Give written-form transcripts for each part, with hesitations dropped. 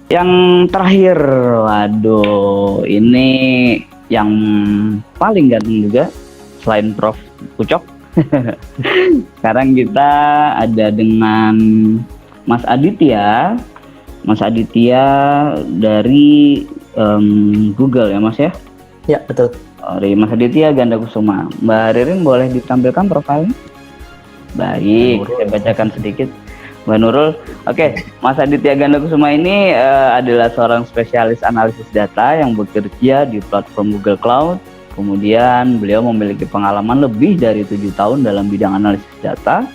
Yang terakhir, waduh, ini yang paling ganteng juga selain Prof. Ucok. Sekarang kita ada dengan Mas Aditya. Mas Aditya dari Google ya Mas ya? Ya, betul. Dari Mas Aditya Ganda Kusuma. Mbak Ririn boleh ditampilkan profilnya? Baik, saya bacakan sedikit. Mbak Nurul, oke, Mas Aditya Ganda Kusuma ini adalah seorang spesialis analisis data yang bekerja di platform Google Cloud. Kemudian beliau memiliki pengalaman lebih dari 7 tahun dalam bidang analisis data.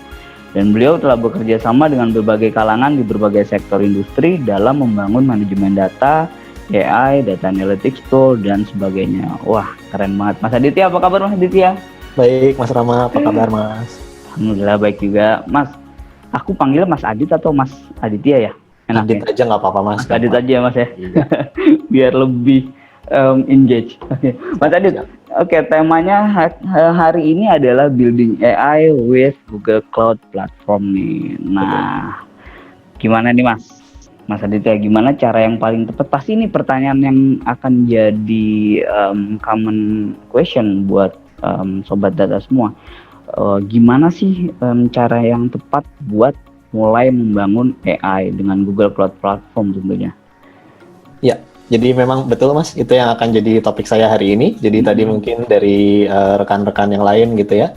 Dan beliau telah bekerja sama dengan berbagai kalangan di berbagai sektor industri dalam membangun manajemen data, AI, data analytics tool, dan sebagainya. Wah, keren banget. Mas Aditya, apa kabar Mas Aditya? Baik, Mas Rama, apa kabar Mas? Alhamdulillah baik juga. Mas, aku panggil Mas Adit atau Mas Aditya ya? Adit Enaknya. aja nggak apa-apa Mas. Mas Adit aja Mas ya? Iya. Biar lebih engage. Oke. Mas Adit, oke, temanya hari ini adalah building AI with Google Cloud Platform nih. Nah, gimana nih Mas? Mas Aditya, gimana cara yang paling tepat? Pasti ini pertanyaan yang akan jadi common question buat sobat data semua. Gimana sih cara yang tepat buat mulai membangun AI dengan Google Cloud Platform tentunya? Ya, jadi memang betul Mas, itu yang akan jadi topik saya hari ini. Jadi tadi mungkin dari rekan-rekan yang lain gitu ya,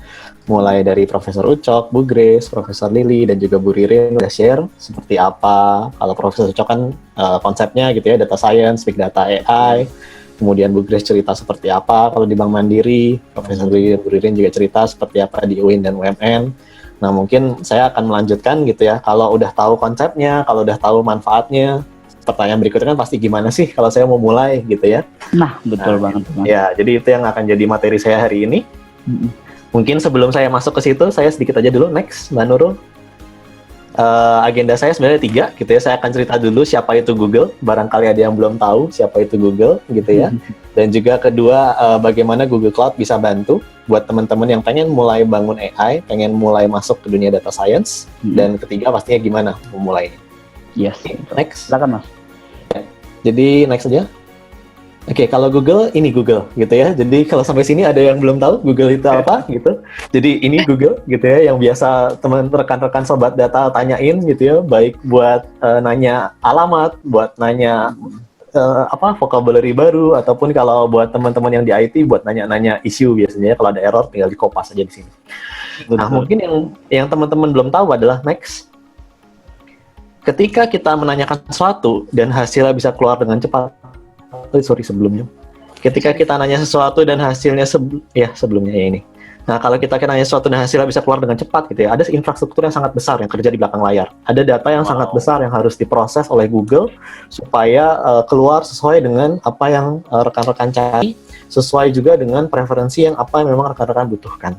mulai dari Profesor Ucok, Bu Grace, Profesor Lili, dan juga Bu Ririn udah share seperti apa. Kalau Profesor Ucok kan konsepnya gitu ya, data science, big data AI. Kemudian Bu Grace cerita seperti apa kalau di Bank Mandiri, Profesor Lili dan Bu Ririn juga cerita seperti apa di UIN dan UMN. Nah mungkin saya akan melanjutkan gitu ya, kalau udah tahu konsepnya, kalau udah tahu manfaatnya, pertanyaan berikutnya kan pasti gimana sih kalau saya mau mulai gitu ya. Nah, betul banget. Ya, jadi itu yang akan jadi materi saya hari ini. Mungkin sebelum saya masuk ke situ, saya sedikit aja dulu next, Mbak Nurul. Agenda saya sebenarnya 3 gitu ya. Saya akan cerita dulu siapa itu Google, barangkali ada yang belum tahu siapa itu Google gitu ya. Dan juga kedua, bagaimana Google Cloud bisa bantu buat teman-teman yang pengen mulai bangun AI, pengen mulai masuk ke dunia data science. Dan ketiga pastinya gimana memulainya. Yes. Next. Silakan Mas. Jadi next aja. Oke, kalau Google, ini Google gitu ya. Jadi kalau sampai sini ada yang belum tahu Google itu apa gitu. Jadi ini Google gitu ya, yang biasa teman rekan-rekan sobat data tanyain gitu ya, baik buat nanya alamat, buat nanya vocabulary baru, ataupun kalau buat teman-teman yang di IT buat nanya-nanya isu biasanya kalau ada error tinggal di kopas aja di sini. Nah, mungkin yang teman-teman belum tahu adalah next. Ketika kita menanyakan sesuatu dan hasilnya bisa keluar dengan cepat, sebelumnya. Ketika kita nanya sesuatu dan hasilnya sebelumnya ya ini. Nah, kalau kita nanya sesuatu dan hasilnya bisa keluar dengan cepat gitu ya, ada infrastruktur yang sangat besar yang kerja di belakang layar. Ada data yang sangat besar yang harus diproses oleh Google supaya keluar sesuai dengan apa yang rekan-rekan cari, sesuai juga dengan preferensi yang apa yang memang rekan-rekan butuhkan.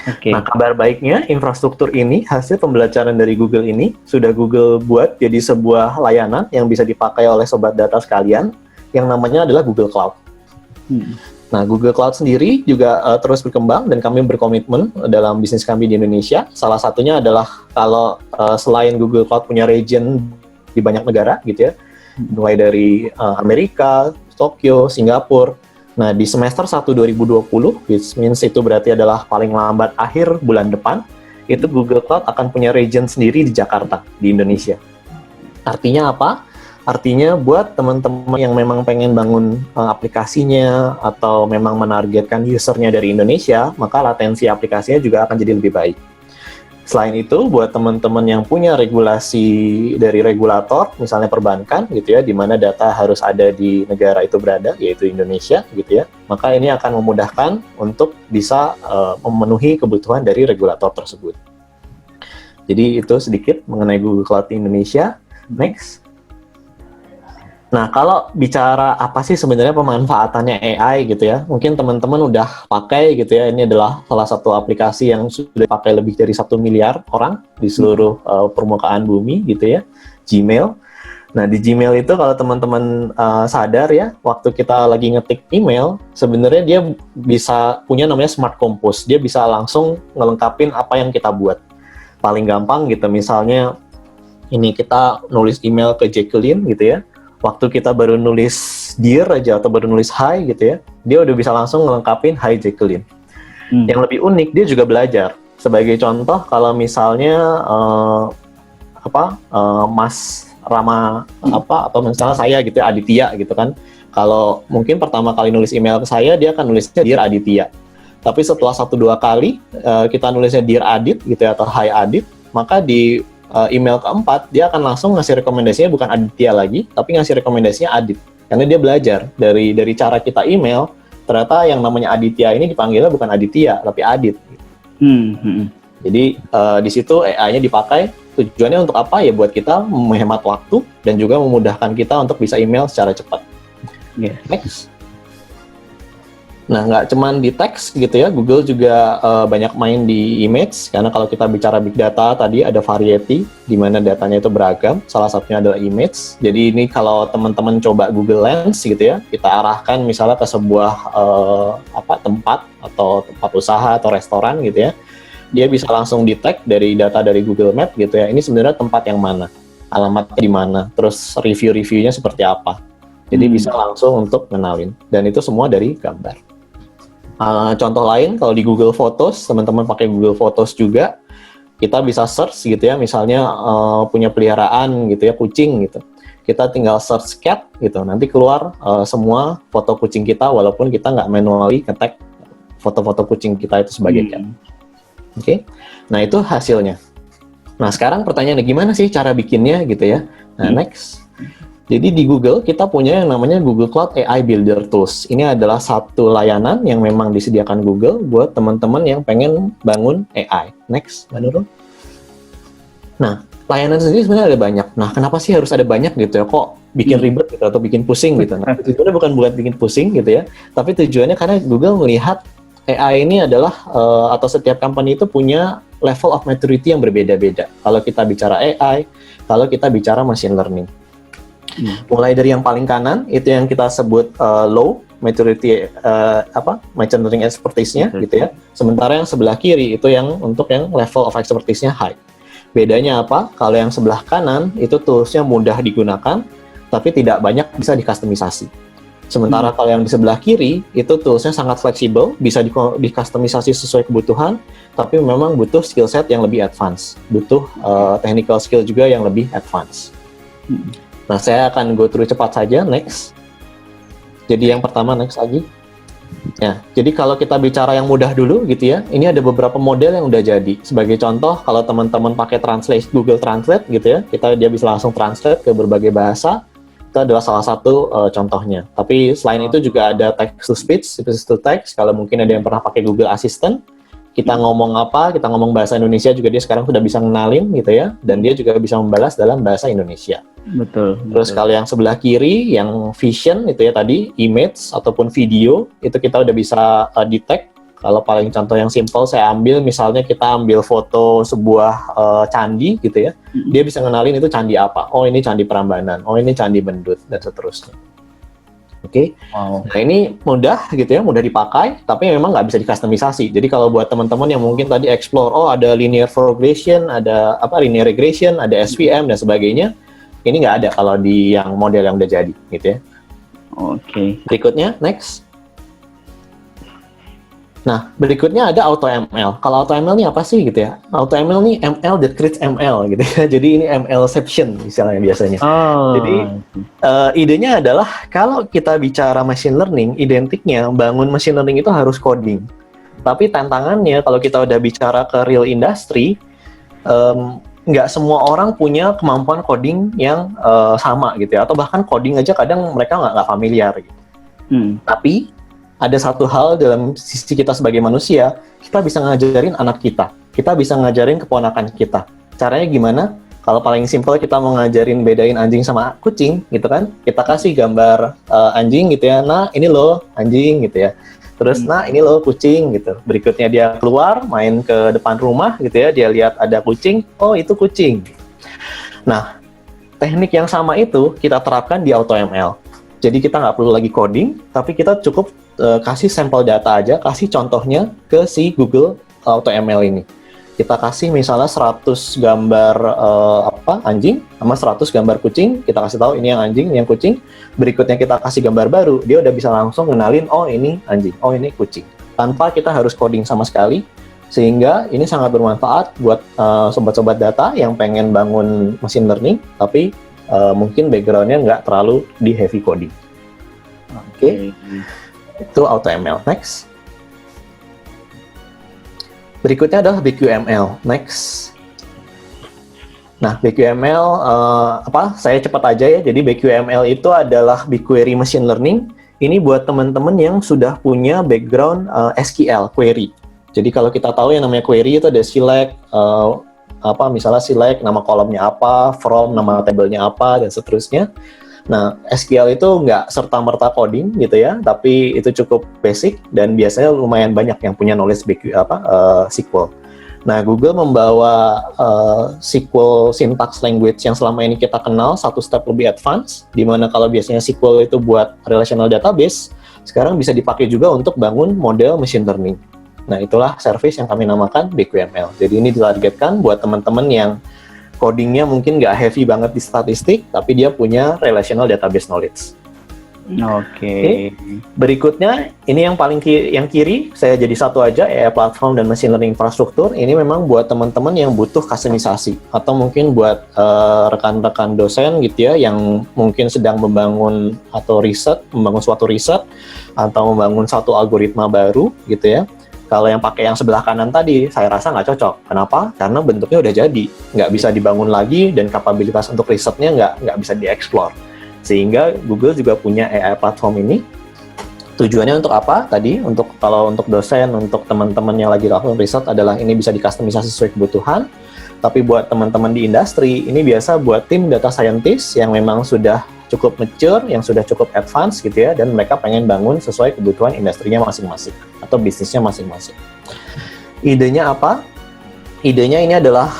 Okay. Nah, kabar baiknya, infrastruktur ini, hasil pembelajaran dari Google ini, sudah Google buat jadi sebuah layanan yang bisa dipakai oleh sobat data sekalian, yang namanya adalah Google Cloud. Nah, Google Cloud sendiri juga terus berkembang, dan kami berkomitmen dalam bisnis kami di Indonesia. Salah satunya adalah kalau selain Google Cloud punya region di banyak negara, gitu ya, mulai dari Amerika, Tokyo, Singapura. Nah, di semester 1 2020, which means itu berarti adalah paling lambat akhir bulan depan, itu Google Cloud akan punya region sendiri di Jakarta, di Indonesia. Artinya apa? Artinya buat teman-teman yang memang pengen bangun aplikasinya atau memang menargetkan usernya dari Indonesia, maka latensi aplikasinya juga akan jadi lebih baik. Selain itu, buat teman-teman yang punya regulasi dari regulator, misalnya perbankan, gitu ya, di mana data harus ada di negara itu berada, yaitu Indonesia, gitu ya, maka ini akan memudahkan untuk bisa memenuhi kebutuhan dari regulator tersebut. Jadi itu sedikit mengenai Google Cloud di Indonesia. Next. Nah, kalau bicara apa sih sebenarnya pemanfaatannya AI gitu ya, mungkin teman-teman udah pakai gitu ya, ini adalah salah satu aplikasi yang sudah dipakai lebih dari 1 miliar orang di seluruh permukaan bumi gitu ya, Gmail. Nah, di Gmail itu kalau teman-teman sadar ya, waktu kita lagi ngetik email, sebenarnya dia bisa punya namanya Smart Compose, dia bisa langsung ngelengkapin apa yang kita buat. Paling gampang gitu, misalnya ini kita nulis email ke Jacqueline gitu ya. Waktu kita baru nulis dear aja atau baru nulis hi gitu ya, dia udah bisa langsung ngelengkapin hi Jacqueline. Yang lebih unik, dia juga belajar. Sebagai contoh, kalau misalnya Mas Rama atau misalnya saya gitu ya, Aditya gitu kan. Kalau mungkin pertama kali nulis email ke saya, dia akan nulisnya Dear Aditya. Tapi setelah 1-2 kali kita nulisnya Dear Adit gitu ya, atau Hi Adit, maka di email keempat dia akan langsung ngasih rekomendasinya bukan Aditya lagi, tapi ngasih rekomendasinya Adit. Karena dia belajar dari cara kita email, ternyata yang namanya Aditya ini dipanggilnya bukan Aditya, tapi Adit. Jadi di situ AI-nya dipakai, tujuannya untuk apa ya? Buat kita menghemat waktu dan juga memudahkan kita untuk bisa email secara cepat. Next. Nah, nggak cuman di teks gitu ya, Google juga banyak main di image, karena kalau kita bicara big data tadi ada variety, di mana datanya itu beragam, salah satunya adalah image. Jadi ini kalau teman-teman coba Google Lens gitu ya, kita arahkan misalnya ke sebuah tempat atau tempat usaha atau restoran gitu ya, dia bisa langsung detect dari data dari Google Map gitu ya, ini sebenarnya tempat yang mana, alamatnya di mana, terus review-reviewnya seperti apa. Jadi bisa langsung untuk ngenalin, dan itu semua dari gambar. Contoh lain, kalau di Google Photos, teman-teman pakai Google Photos juga, kita bisa search gitu ya, misalnya punya peliharaan gitu ya, kucing gitu. Kita tinggal search cat gitu, nanti keluar semua foto kucing kita, walaupun kita nggak manually nge-tag foto-foto kucing kita itu sebagai cat. Oke, nah itu hasilnya. Nah sekarang pertanyaannya, gimana sih cara bikinnya gitu ya? Nah next. Jadi di Google kita punya yang namanya Google Cloud AI Builder Tools. Ini adalah satu layanan yang memang disediakan Google buat teman-teman yang pengen bangun AI. Next, Mbak Nurul. Nah, layanan sendiri sebenarnya ada banyak. Nah, kenapa sih harus ada banyak gitu ya? Kok bikin ribet gitu atau bikin pusing gitu? Nah, tujuannya bukan buat bikin pusing gitu ya, tapi tujuannya karena Google melihat AI ini adalah atau setiap company itu punya level of maturity yang berbeda-beda. Kalau kita bicara AI, kalau kita bicara machine learning. Mulai dari yang paling kanan itu yang kita sebut low maturity machine learning expertise-nya gitu ya. Sementara yang sebelah kiri itu yang untuk yang level of expertise-nya high. Bedanya apa? Kalau yang sebelah kanan itu tools-nya mudah digunakan tapi tidak banyak bisa dikustomisasi. Sementara kalau yang di sebelah kiri itu tools-nya sangat fleksibel, bisa dikustomisasi sesuai kebutuhan, tapi memang butuh skill set yang lebih advance, butuh technical skill juga yang lebih advance. Nah, saya akan go through cepat saja, next. Jadi yang pertama, next lagi. Ya, jadi kalau kita bicara yang mudah dulu gitu ya, ini ada beberapa model yang udah jadi. Sebagai contoh, kalau teman-teman pakai Translate, Google Translate gitu ya, dia bisa langsung translate ke berbagai bahasa, itu adalah salah satu contohnya. Tapi selain itu juga ada text to speech, speech to text, kalau mungkin ada yang pernah pakai Google Assistant, kita ngomong apa, kita ngomong bahasa Indonesia juga dia sekarang sudah bisa ngenalin gitu ya, dan dia juga bisa membalas dalam bahasa Indonesia. Betul. Terus kalau yang sebelah kiri, yang vision itu ya tadi, image ataupun video, itu kita udah bisa detect. Kalau paling contoh yang simple, saya ambil misalnya kita ambil foto sebuah candi gitu ya, dia bisa ngenalin itu candi apa. Oh ini candi Prambanan, oh ini candi Bendut, dan seterusnya. Oke, Wow. Nah ini mudah gitu ya, mudah dipakai, tapi memang nggak bisa dikustomisasi. Jadi kalau buat teman-teman yang mungkin tadi explore, oh ada linear regression, ada linear regression, ada SVM dan sebagainya, ini nggak ada kalau di yang model yang udah jadi, gitu ya. Oke. Berikutnya, next. Nah, berikutnya ada AutoML. Kalau AutoML ini apa sih gitu ya? AutoML ini ML that creates ML gitu ya. Jadi ini MLception misalnya biasanya. Jadi idenya adalah kalau kita bicara machine learning, identiknya bangun machine learning itu harus coding. Tapi tantangannya kalau kita udah bicara ke real industry, nggak semua orang punya kemampuan coding yang sama gitu ya. Atau bahkan coding aja kadang mereka nggak familiar gitu. Tapi ada satu hal dalam sisi kita sebagai manusia, kita bisa ngajarin anak kita bisa ngajarin keponakan kita. Caranya gimana? Kalau paling simpel kita mau ngajarin bedain anjing sama kucing, gitu kan? Kita kasih gambar anjing gitu ya, nah ini loh anjing gitu ya. Terus nah ini loh kucing gitu. Berikutnya dia keluar, main ke depan rumah gitu ya, dia lihat ada kucing, oh itu kucing. Nah, teknik yang sama itu kita terapkan di AutoML. Jadi kita nggak perlu lagi coding, tapi kita cukup kasih sampel data aja, kasih contohnya ke si Google AutoML ini. kita kasih misalnya 100 gambar anjing sama 100 gambar kucing, kita kasih tahu ini yang anjing, ini yang kucing. Berikutnya kita kasih gambar baru, dia udah bisa langsung kenalin, oh ini anjing, oh ini kucing. Tanpa kita harus coding sama sekali, sehingga ini sangat bermanfaat buat sobat-sobat data yang pengen bangun machine learning, tapi mungkin background-nya nggak terlalu di heavy coding. Oke. Itu AutoML. Next. Berikutnya adalah BQML. Next. Nah, BQML saya cepat aja ya. Jadi BQML itu adalah BigQuery Machine Learning. Ini buat teman-teman yang sudah punya background SQL query. Jadi kalau kita tahu yang namanya query itu ada select, misalnya select nama kolomnya apa, from nama tabelnya apa, dan seterusnya. Nah, SQL itu nggak serta-merta coding gitu ya, tapi itu cukup basic dan biasanya lumayan banyak yang punya knowledge SQL. Nah, Google membawa SQL syntax language yang selama ini kita kenal satu step lebih advance, di mana kalau biasanya SQL itu buat relational database, sekarang bisa dipakai juga untuk bangun model machine learning. Nah, itulah service yang kami namakan BQML. Jadi ini ditargetkan buat teman-teman yang codingnya mungkin nggak heavy banget di statistik, tapi dia punya relational database knowledge. Oke. Berikutnya, ini yang paling yang kiri, saya jadi satu aja, AI platform dan machine learning infrastruktur. Ini memang buat teman-teman yang butuh customisasi, atau mungkin buat rekan-rekan dosen gitu ya, yang mungkin sedang membangun suatu riset, atau membangun satu algoritma baru gitu ya. Kalau yang pakai yang sebelah kanan tadi, saya rasa nggak cocok. Kenapa? Karena bentuknya udah jadi, nggak bisa dibangun lagi, dan kapabilitas untuk risetnya nggak bisa dieksplor. Sehingga Google juga punya AI platform ini. Tujuannya untuk apa? Tadi, kalau untuk dosen, untuk teman-teman yang lagi lakukan riset adalah ini bisa dikustomisasi sesuai kebutuhan. Tapi buat teman-teman di industri, ini biasa buat tim data scientist yang memang sudah cukup mature, yang sudah cukup advance gitu ya, dan mereka pengen bangun sesuai kebutuhan industrinya masing-masing atau bisnisnya masing-masing. Idenya apa? Idenya ini adalah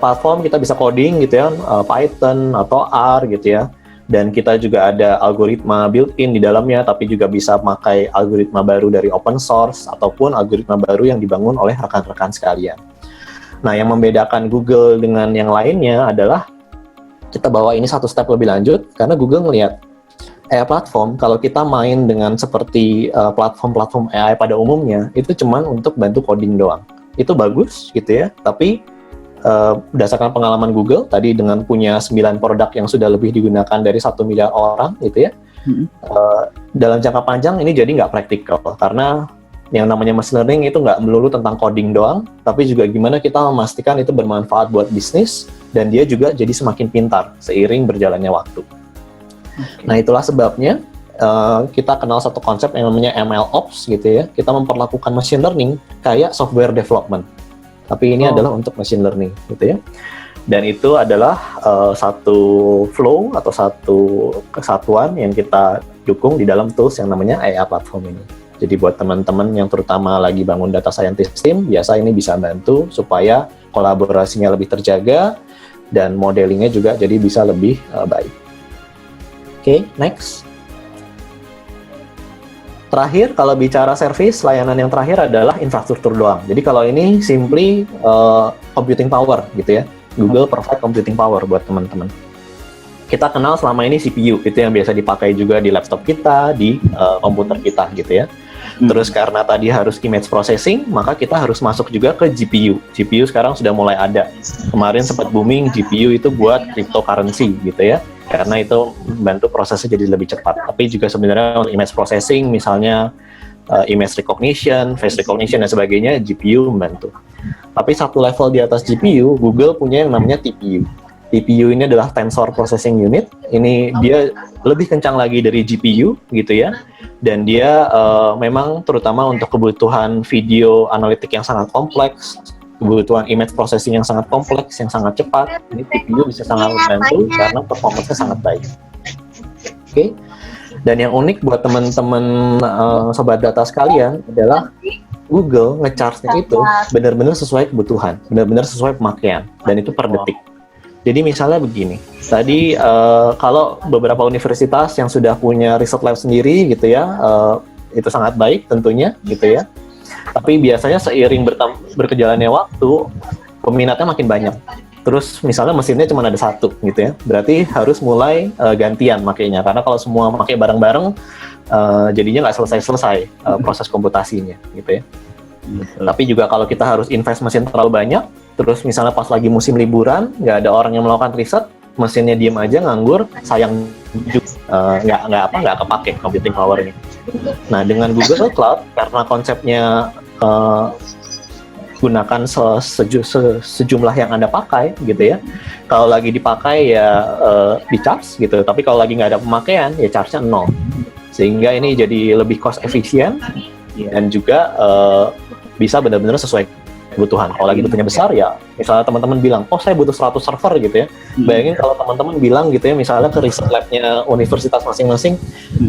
platform kita bisa coding gitu ya, Python atau R gitu ya, dan kita juga ada algoritma built-in di dalamnya, tapi juga bisa pakai algoritma baru dari open source ataupun algoritma baru yang dibangun oleh rekan-rekan sekalian. Nah, yang membedakan Google dengan yang lainnya adalah kita bawa ini satu step lebih lanjut, karena Google ngelihat AI platform, kalau kita main dengan seperti platform-platform AI pada umumnya, itu cuma untuk bantu coding doang. Itu bagus gitu ya, tapi berdasarkan pengalaman Google, tadi dengan punya 9 produk yang sudah lebih digunakan dari 1 miliar orang gitu ya, dalam jangka panjang ini jadi nggak praktikal, karena yang namanya machine learning itu nggak melulu tentang coding doang, tapi juga gimana kita memastikan itu bermanfaat buat bisnis, dan dia juga jadi semakin pintar seiring berjalannya waktu. Nah, itulah sebabnya kita kenal satu konsep yang namanya MLOps gitu ya. Kita memperlakukan machine learning kayak software development, tapi ini adalah untuk machine learning gitu ya. Dan itu adalah satu flow atau satu kesatuan yang kita dukung di dalam tools yang namanya AI platform ini. Jadi buat teman-teman yang terutama lagi bangun data scientist team, biasa ini bisa bantu supaya kolaborasinya lebih terjaga dan modelingnya juga jadi bisa lebih baik. Oke, next. Terakhir, kalau bicara service, layanan yang terakhir adalah infrastruktur doang. Jadi kalau ini simply computing power gitu ya. Google provide computing power buat teman-teman. Kita kenal selama ini CPU, itu yang biasa dipakai juga di laptop kita, di komputer kita gitu ya. Terus karena tadi harus image processing, maka kita harus masuk juga ke GPU. GPU sekarang sudah mulai ada. Kemarin sempat booming GPU itu buat cryptocurrency gitu ya, karena itu membantu prosesnya jadi lebih cepat. Tapi juga sebenarnya image processing, misalnya image recognition, face recognition, dan sebagainya, GPU membantu. Tapi satu level di atas GPU, Google punya yang namanya TPU. TPU ini adalah Tensor Processing Unit. Ini dia lebih kencang lagi dari GPU gitu ya. Dan dia memang terutama untuk kebutuhan video analitik yang sangat kompleks, kebutuhan image processing yang sangat kompleks, yang sangat cepat, ini TPU bisa sangat membantu karena performance-nya sangat baik. Oke. Dan yang unik buat teman-teman sobat data sekalian adalah Google nge-charge-nya itu benar-benar sesuai kebutuhan, benar-benar sesuai pemakaian, dan itu per detik. Jadi misalnya begini, tadi kalau beberapa universitas yang sudah punya riset lab sendiri gitu ya, itu sangat baik tentunya gitu ya. Tapi biasanya seiring berkejalannya waktu, peminatnya makin banyak. Terus misalnya mesinnya cuma ada satu gitu ya, berarti harus mulai gantian makainya. Karena kalau semua pakai bareng-bareng, jadinya nggak selesai-selesai proses komputasinya gitu ya. Betul. Tapi juga kalau kita harus invest mesin terlalu banyak, terus misalnya pas lagi musim liburan, nggak ada orang yang melakukan riset, mesinnya diem aja nganggur, sayang juga, nggak kepake computing powernya. Nah dengan Google Cloud, karena konsepnya gunakan sejumlah yang Anda pakai gitu ya. Kalau lagi dipakai ya di charge gitu, tapi kalau lagi nggak ada pemakaian ya charge-nya 0. Sehingga ini jadi lebih cost efisien dan juga bisa benar-benar sesuai kebutuhan. Kalau lagi butuhnya besar ya, misalnya teman-teman bilang, oh saya butuh 100 server gitu ya. Bayangin kalau teman-teman bilang gitu ya, misalnya ke riset lab-nya universitas masing-masing,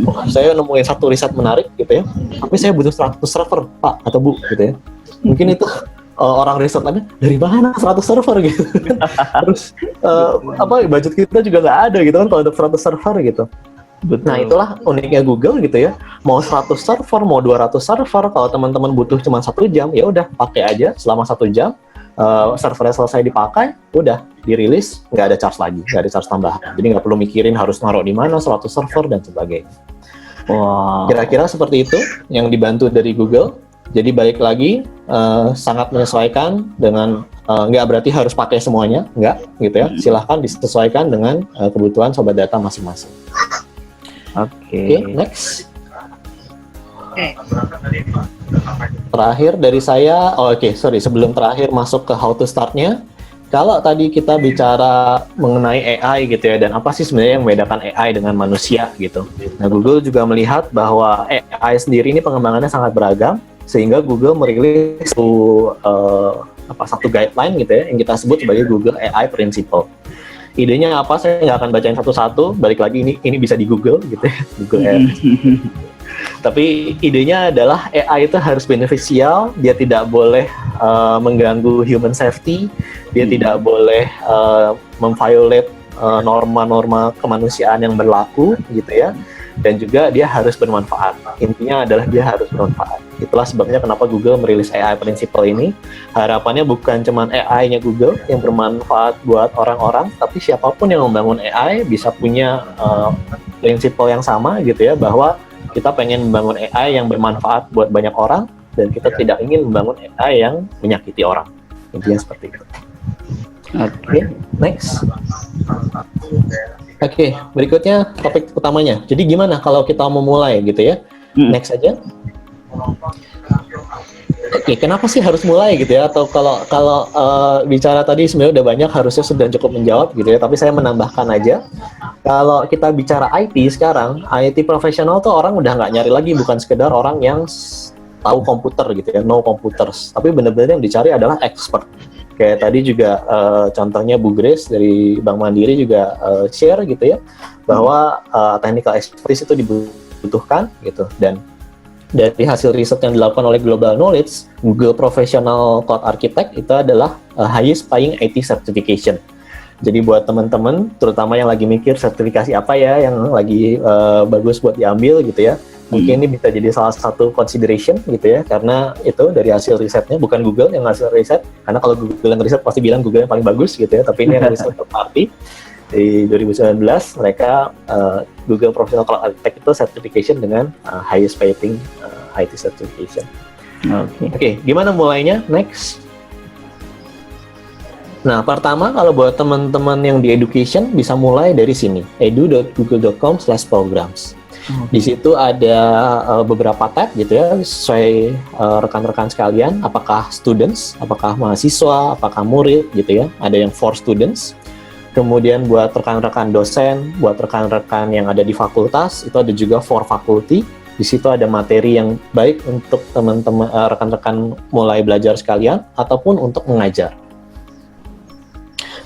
oh, saya nemuin satu riset menarik gitu ya, tapi saya butuh 100 server, Pak atau Bu gitu ya. Mungkin itu orang riset lab-nya, dari mana 100 server gitu. Terus budget kita juga nggak ada gitu kan kalau ada 100 server gitu. Betul. Nah itulah uniknya Google gitu ya, mau 100 server, mau 200 server, kalau teman-teman butuh cuma 1 jam, ya udah pakai aja selama 1 jam, servernya selesai dipakai, udah dirilis, nggak ada charge lagi, nggak ada charge tambahan. Jadi nggak perlu mikirin harus naruh di mana 100 server dan sebagainya. Wow. Kira-kira seperti itu yang dibantu dari Google. Jadi balik lagi, sangat menyesuaikan dengan, nggak berarti harus pakai semuanya, nggak gitu ya, silahkan disesuaikan dengan kebutuhan sobat data masing-masing. Oke, next. Terakhir dari saya, sebelum terakhir masuk ke how to start-nya, kalau tadi kita bicara mengenai AI gitu ya, dan apa sih sebenarnya yang membedakan AI dengan manusia gitu. Nah, Google juga melihat bahwa AI sendiri ini pengembangannya sangat beragam, sehingga Google merilis satu guideline gitu ya, yang kita sebut sebagai Google AI Principle. Idenya apa, saya nggak akan bacain satu-satu, balik lagi ini bisa di Google gitu ya, Google AI. Tapi idenya adalah AI itu harus beneficial, dia tidak boleh mengganggu human safety, dia tidak boleh memviolate norma-norma kemanusiaan yang berlaku gitu ya, dan juga dia harus bermanfaat. Intinya adalah dia harus bermanfaat. Itulah sebabnya kenapa Google merilis AI Principle ini. Harapannya bukan cuma AI-nya Google yang bermanfaat buat orang-orang, tapi siapapun yang membangun AI bisa punya prinsipal yang sama gitu ya, bahwa kita pengen membangun AI yang bermanfaat buat banyak orang, dan kita tidak ingin membangun AI yang menyakiti orang. Intinya seperti itu. Oke, next. Oke, berikutnya topik utamanya. Jadi gimana kalau kita mau mulai gitu ya? Next aja. Oke, kenapa sih harus mulai gitu ya? Atau kalau bicara tadi sebenarnya udah banyak, harusnya sudah cukup menjawab gitu ya. Tapi saya menambahkan aja, kalau kita bicara IT sekarang, IT profesional tuh orang udah nggak nyari lagi, bukan sekedar orang yang tahu komputer gitu ya, know computers. Tapi benar-benar yang dicari adalah expert. Kayak tadi juga contohnya Bu Grace dari Bank Mandiri juga share gitu ya, bahwa technical expertise itu dibutuhkan gitu. Dan dari hasil riset yang dilakukan oleh Global Knowledge, Google Professional Cloud Architect itu adalah highest paying IT certification. Jadi buat teman-teman, terutama yang lagi mikir sertifikasi apa ya yang lagi bagus buat diambil gitu ya, mungkin ini bisa jadi salah satu consideration gitu ya, karena itu dari hasil risetnya, bukan Google yang hasil riset, karena kalau Google yang riset pasti bilang Google yang paling bagus gitu ya, tapi ini yang riset third party. Di 2019 mereka Google Professional Cloud Architect itu certification dengan highest paying IT certification. Oke, gimana mulainya? Next. Nah, pertama kalau buat teman-teman yang di education bisa mulai dari sini, edu.google.com/programs. Di situ ada beberapa tab gitu ya, sesuai rekan-rekan sekalian, apakah students, apakah mahasiswa, apakah murid gitu ya. Ada yang for students. Kemudian buat rekan-rekan dosen, buat rekan-rekan yang ada di fakultas, itu ada juga for faculty. Di situ ada materi yang baik untuk teman-teman rekan-rekan mulai belajar sekalian ataupun untuk mengajar.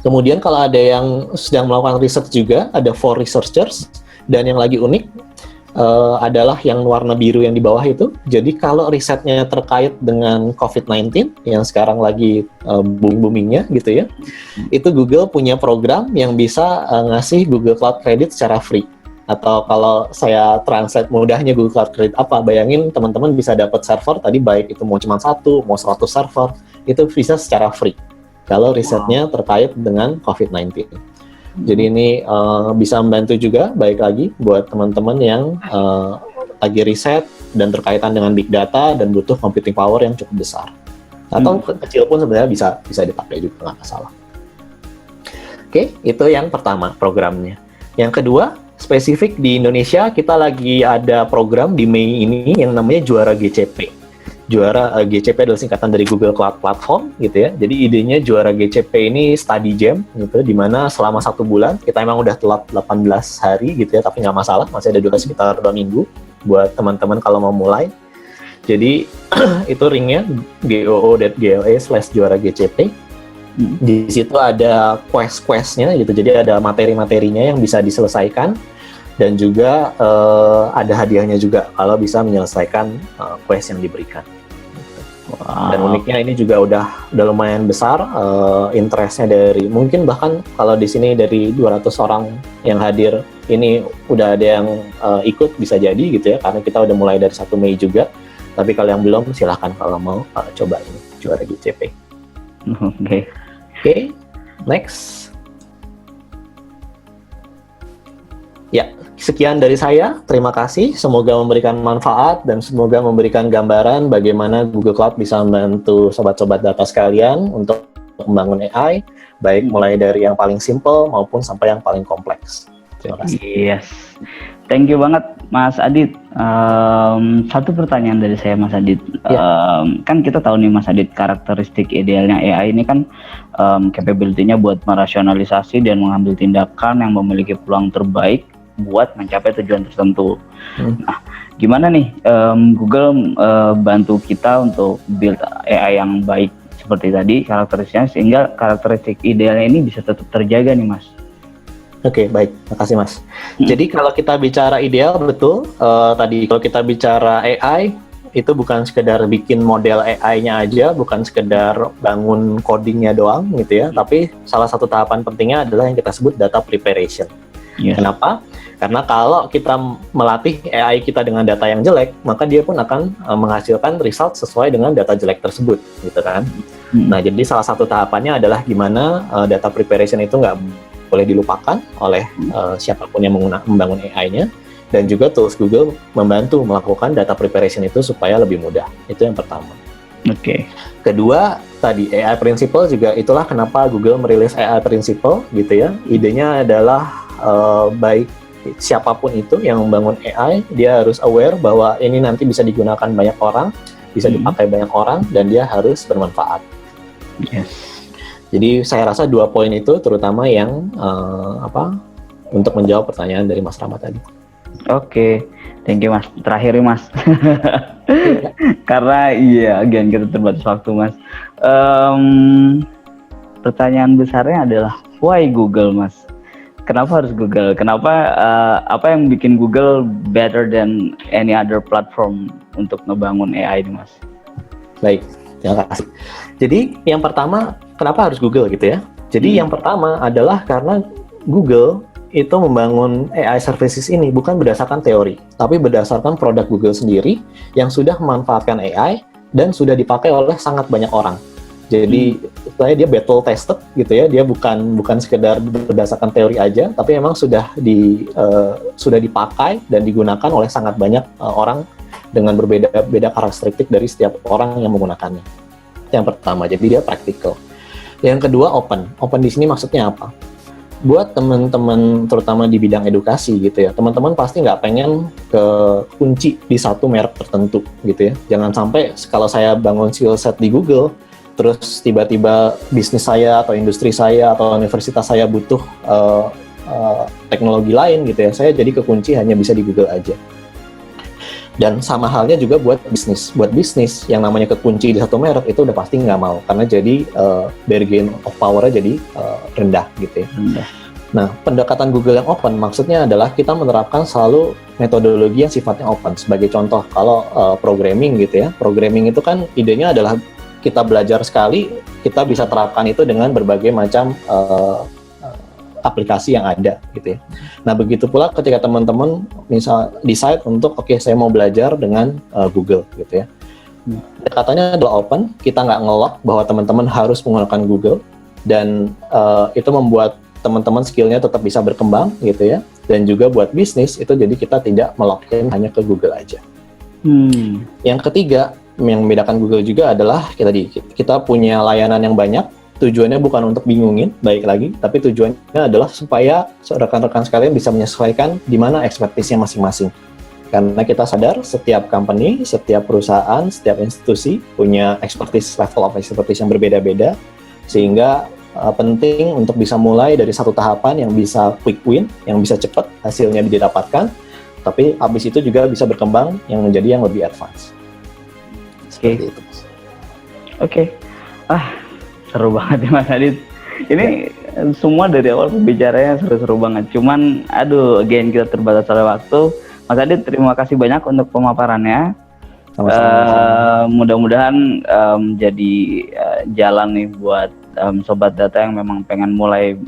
Kemudian kalau ada yang sedang melakukan riset juga, ada for researchers. Dan yang lagi unik adalah yang warna biru yang di bawah itu. Jadi kalau risetnya terkait dengan COVID-19 yang sekarang lagi booming-boomingnya gitu ya, itu Google punya program yang bisa ngasih Google Cloud Credit secara free. Atau kalau saya translate mudahnya Google Cloud Credit apa, bayangin teman-teman bisa dapat server tadi, baik itu mau cuma 1, mau 100 server, itu bisa secara free kalau risetnya terkait dengan COVID-19. Jadi ini bisa membantu juga, baik lagi buat teman-teman yang lagi riset dan berkaitan dengan big data dan butuh computing power yang cukup besar. Atau kecil pun sebenarnya bisa dipakai juga, nggak masalah. Oke, itu yang pertama programnya. Yang kedua, spesifik di Indonesia kita lagi ada program di Mei ini yang namanya Juara GCP. Juara GCP adalah singkatan dari Google Cloud Platform gitu ya. Jadi idenya Juara GCP ini study jam gitu, di mana selama 1 bulan, kita emang udah telat 18 hari gitu ya, tapi nggak masalah, masih ada durasi sekitar 2 minggu buat teman-teman kalau mau mulai. Jadi itu linknya goo.gla/juara GCP. Di situ ada quest-questnya gitu, jadi ada materi-materinya yang bisa diselesaikan, dan juga ada hadiahnya juga kalau bisa menyelesaikan quest yang diberikan. Wow. Dan uniknya ini juga udah lumayan besar interestnya, dari mungkin bahkan kalau di sini dari 200 orang yang hadir ini udah ada yang ikut, bisa jadi gitu ya, karena kita udah mulai dari 1 Mei juga. Tapi kalau yang belum, silahkan kalau mau coba ini Juara GCP. Oke, next. Ya, sekian dari saya. Terima kasih. Semoga memberikan manfaat dan semoga memberikan gambaran bagaimana Google Cloud bisa membantu sobat-sobat data sekalian untuk membangun AI, baik mulai dari yang paling simple maupun sampai yang paling kompleks. Terima kasih. Yes. Thank you banget Mas Adit. Satu pertanyaan dari saya Mas Adit. Kan kita tahu nih Mas Adit, karakteristik idealnya AI ini kan capability-nya buat merasionalisasi dan mengambil tindakan yang memiliki peluang terbaik buat mencapai tujuan tertentu. Nah, gimana nih Google bantu kita untuk build AI yang baik seperti tadi karakteristiknya, sehingga karakteristik idealnya ini bisa tetap terjaga nih Mas? Oke, baik. Makasih, Mas. Jadi kalau kita bicara ideal, betul. Tadi kalau kita bicara AI, itu bukan sekedar bikin model AI-nya aja, bukan sekedar bangun codingnya doang gitu ya, tapi salah satu tahapan pentingnya adalah yang kita sebut data preparation. Yes. Kenapa? Karena kalau kita melatih AI kita dengan data yang jelek, maka dia pun akan menghasilkan result sesuai dengan data jelek tersebut, gitu kan. Nah, jadi salah satu tahapannya adalah gimana data preparation itu nggak boleh dilupakan oleh siapapun yang membangun AI-nya, dan juga tools Google membantu melakukan data preparation itu supaya lebih mudah. Itu yang pertama. Oke. Kedua, tadi AI Principle juga, itulah kenapa Google merilis AI Principle gitu ya. Idenya adalah baik siapapun itu yang membangun AI, dia harus aware bahwa ini nanti bisa digunakan banyak orang, bisa dipakai banyak orang, dan dia harus bermanfaat. Yes. Jadi saya rasa 2 poin itu terutama yang untuk menjawab pertanyaan dari Mas Rama tadi. Oke, thank you Mas. Terakhir nih Mas, karena again kita terbatas waktu Mas. Pertanyaan besarnya adalah why Google Mas? Kenapa harus Google? Kenapa apa yang bikin Google better than any other platform untuk ngebangun AI ini Mas? Baik, terima kasih. Jadi yang pertama, kenapa harus Google gitu ya? Jadi yang pertama adalah karena Google itu membangun AI services ini bukan berdasarkan teori, tapi berdasarkan produk Google sendiri yang sudah memanfaatkan AI dan sudah dipakai oleh sangat banyak orang. Jadi istilahnya dia battle tested gitu ya, dia bukan sekedar berdasarkan teori aja, tapi memang sudah dipakai dan digunakan oleh sangat banyak orang dengan berbeda karakteristik dari setiap orang yang menggunakannya. Yang pertama, jadi dia praktikal. Yang kedua, open. Open di sini maksudnya apa? Buat teman-teman terutama di bidang edukasi gitu ya, teman-teman pasti nggak pengen kunci di satu merek tertentu gitu ya. Jangan sampai kalau saya bangun skill set di Google, terus tiba-tiba bisnis saya atau industri saya atau universitas saya butuh teknologi lain gitu ya, saya jadi kekunci hanya bisa di Google aja. Dan sama halnya juga buat bisnis. Buat bisnis yang namanya kekunci di satu merek itu udah pasti nggak mau, karena jadi bargain of power-nya jadi rendah gitu ya. Nah, pendekatan Google yang open maksudnya adalah kita menerapkan selalu metodologi yang sifatnya open. Sebagai contoh, kalau programming gitu ya, programming itu kan idenya adalah kita belajar sekali, kita bisa terapkan itu dengan berbagai macam aplikasi yang ada gitu ya. Nah begitu pula ketika teman-teman misal decide untuk oke, saya mau belajar dengan Google gitu ya. Katanya adalah open, kita nggak nge-lock bahwa teman-teman harus menggunakan Google, dan itu membuat teman-teman skillnya tetap bisa berkembang gitu ya. Dan juga buat bisnis itu jadi kita tidak melock-in hanya ke Google aja. Yang ketiga yang membedakan Google juga adalah kita punya layanan yang banyak. Tujuannya bukan untuk bingungin, baik lagi, tapi tujuannya adalah supaya rekan-rekan sekalian bisa menyesuaikan di mana ekspertisnya masing-masing. Karena kita sadar setiap company, setiap perusahaan, setiap institusi punya level of expertise yang berbeda-beda, sehingga penting untuk bisa mulai dari satu tahapan yang bisa quick win, yang bisa cepat hasilnya didapatkan, tapi habis itu juga bisa berkembang yang menjadi yang lebih advance. Seperti itu. Oke. Seru banget ya Mas Adit. Ini semua dari awal pembicaranya seru-seru banget. Cuman again kita terbatas oleh waktu. Mas Adit, terima kasih banyak untuk pemaparannya. Mudah-mudahan jadi jalan nih buat sobat data yang memang pengen mulai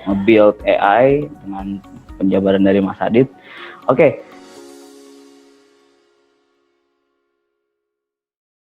nge-build AI dengan penjabaran dari Mas Adit. Oke,